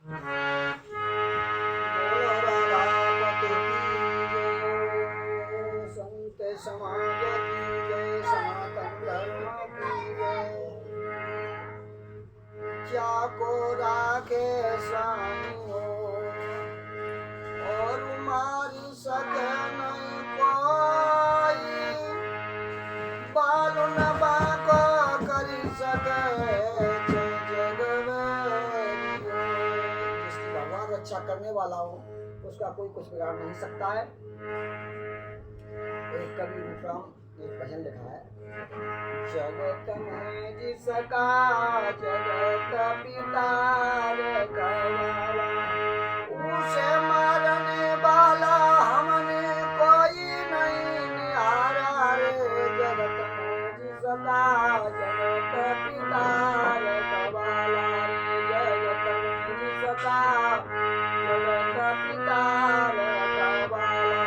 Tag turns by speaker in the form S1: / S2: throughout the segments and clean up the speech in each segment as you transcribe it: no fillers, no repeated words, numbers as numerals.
S1: बोलो राधापति की जय, संत समाज की जय, सनातन धर्म की जय। जाको राखे स्वामी हो और मारी सके नहीं कोई, बालू न बाको करी सके रक्षा करने वाला हो उसका कोई कुछ बिगाड़ नहीं सकता है। एक कवि रूपराम एक भजन लिखा है, जगत में जिसका जगत पिता उसे मारने वाला हमने कोई नहीं निहारा रे। जगत में जिसका जगत पिता रखवाला रे, जगत में जिसका जगत पिता रखवाला।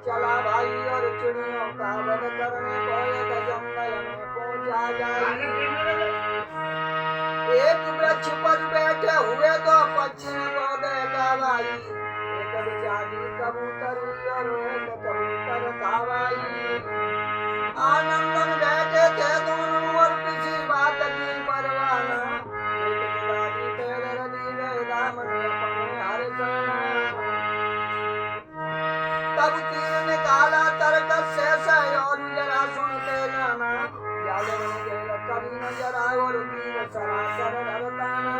S1: चला भाई और चिड़ियों का वध करने कोई जंगल में पहुंचा जाए। एक वृक्ष पर बैठे हुए दो पक्षी को देखा भाई, एक बेचारी कबूतरी और एक कबूतर था भाई। आनंद में बैठे थे दोनों और किसी बात की परवाह न, एक जुदाई पे दर्दी गए दामन अपने हर जाना। तब तीर निकाला तरकस से और जरा सुनते जाना, जाले में गेल कभी न जरा और तीर सरासर धरताना।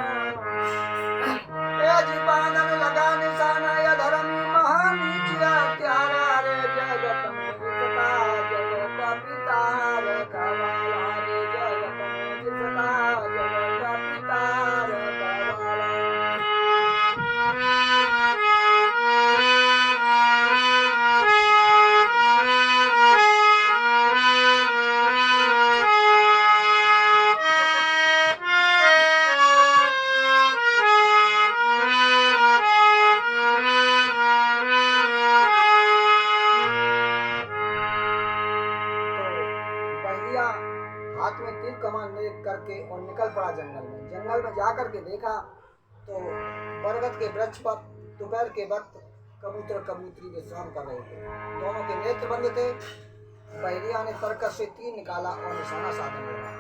S1: जी बांधन लगा निशाना या धर्मी महान प्यारा रे। जगत में जिसका जगत पिता रखवाला रे, जगत में जिसका जगत पिता रखवाला। हाथ में तीर कमान ले करके और निकल पड़ा जंगल में। जंगल में जाकर के देखा तो बरगद के वृक्ष पर दोपहर के वक्त कबूतर कबूतरी विश्राम कर रहे थे। दोनों के नेत्र बंद थे। बहरिया ने तरकस से तीर निकाला और निशाना साधने लगा।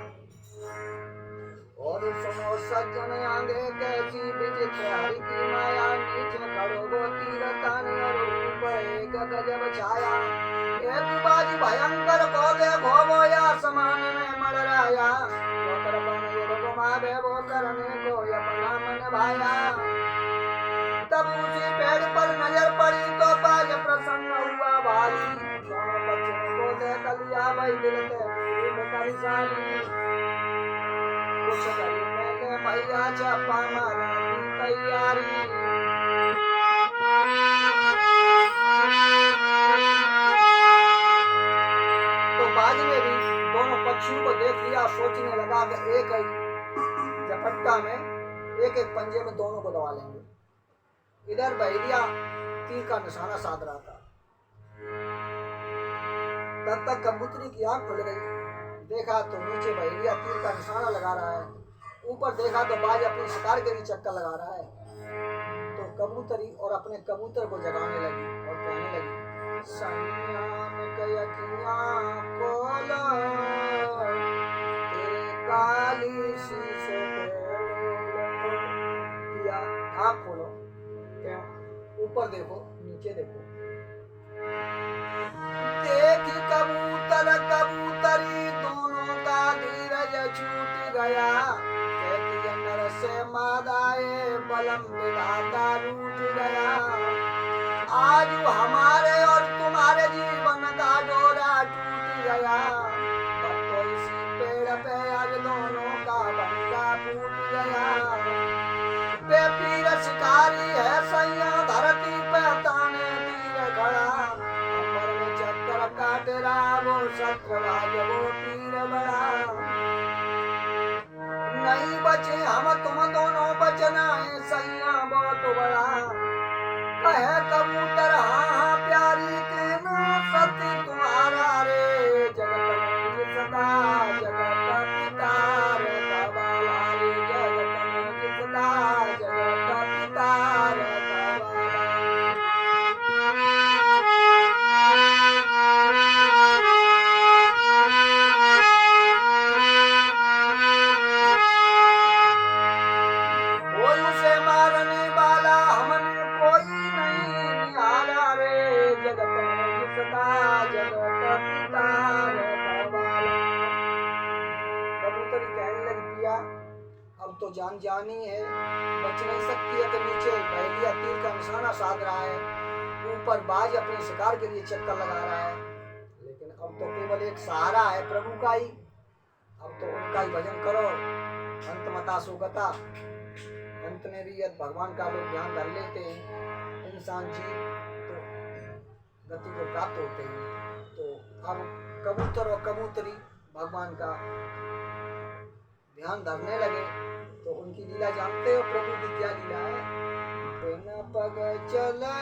S1: और सुनो सज्जन आंगे कैसी विचित्र हरि की माया, नीचे खड़ो वो तीर ताने और ऊपर एक गजब छाया। एक बाजी भयंकर को देखो वो या समान में मड़राया, चौतर बन युद्ध घुमावे वो करने को अपना मन भाया। तब उसी पेड़ पर नजर पड़ी तो बाज प्रसन्न हुआ भाई, दोनों बच्चों को देख लिया भाई दिल के परेशानी। कुछ करी पहले भैया छापा मारने की तैयारी। बाज ने भी दोनों पक्षियों को देख लिया, सोचने लगा कि एक झपट्टा में एक एक पंजे में दोनों को दबा लेंगे। इधर बहरिया तीर का निशाना साध रहा था। तब तक कबूतरी की आंख खुल गई। देखा तो नीचे बहरिया तीर का निशाना लगा रहा है, ऊपर देखा तो बाज अपने शिकार के लिए चक्कर लगा रहा है। तो कबूतरी और अपने कबूतर को जगाने लगी और कहने लगी, सन्याम कयकियां खोलो तेरे काली शीशे पे दिया आँख खोलो, क्यों ऊपर देखो नीचे देखो। देखी कबूतर कबूतरी दोनों का धीरज छूट गया। कहती नर से मादाए बलम विधाता रूठ गया। आज हमारे और तुम्हारे जीवन का डोरा टूट गया। तो इसी पेड़ पे आज दोनों सत्रराज वो पीर बड़ा। नहीं बचे हम तुम दोनों बचना है सैया बहुत बड़ा। कहे कबूतर हाँ प्यारी के ना सती तुम्हारा रे। जगत में जिसका जगत पिता रे कबाला रे। जगत में जिसका जगत पिता रे कबाला। कोई उसे मारने वाला हमने कोई नहीं निहारा रे। जगत में जिसका जगत पिता रे कबाला। कबूतरी कहने लगी पिया अब तो जान जानी है, बच नहीं सकती है। तो नीचे पहलिया तीर का निशाना साध रहा है, ऊपर बाज अपने शिकार के लिए चक्कर लगा रहा है। लेकिन अब तो केवल एक सहारा है प्रभु का ही। अब तो उनका ही भजन करो। अंत मता सुगता, अंत में भी यदि भगवान का लोग ध्यान कर लेते हैं इंसान जी तो गति को प्राप्त होते हैं। तो अब कबूतर और कबूतरी भगवान का ध्यान धरने लगे। तो उनकी लीला जानते हो प्रभु की क्या लीला है। बिन पग चले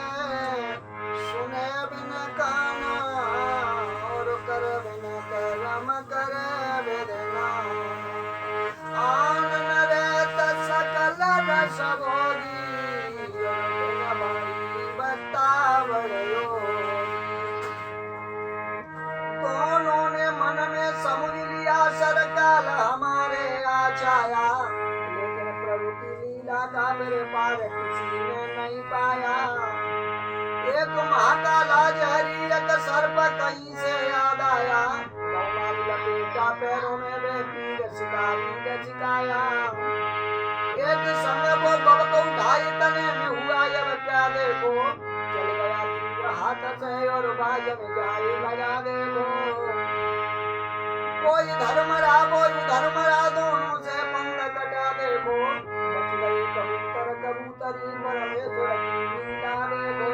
S1: सुने बिन काना और कर बिन करम करे वेदना। आन नरेत सकल रस भोगी बिन भाई बतावड़ योगी। दोनों ने मन में समझ लिया सरकाल हमारे आछाया। लेकिन प्रभु की लीला का मेरे पार किसी ने नहीं पाया। एक महाकाला जहरी एक सर्प कहीं से याद आया। कौमारी लपेटा पैरों में वे पीर शिकारी ने सिखाया। एक संग वो बब को उठाई तने में हुआ यह क्या देखो। चल गया तीर हाथ से और बाजन जाए लगा देखो। कोई धर्मरा कोई धर्मरा दोनों से पंग कटा देखो। बच गए कबूतर कबूतरी परमेश्वर की लीला देखो।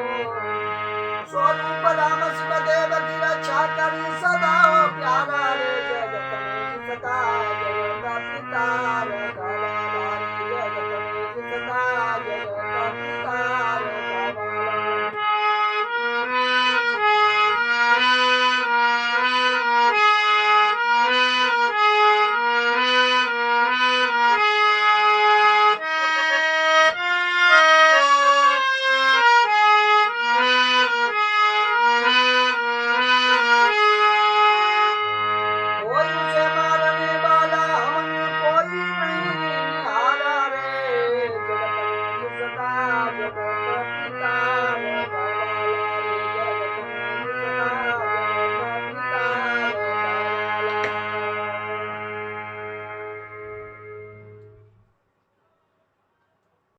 S1: स्वरूप राम शिव देव की रक्षा करी सदा हो प्यारा रे। जगत में जिसका जगत पिता रे।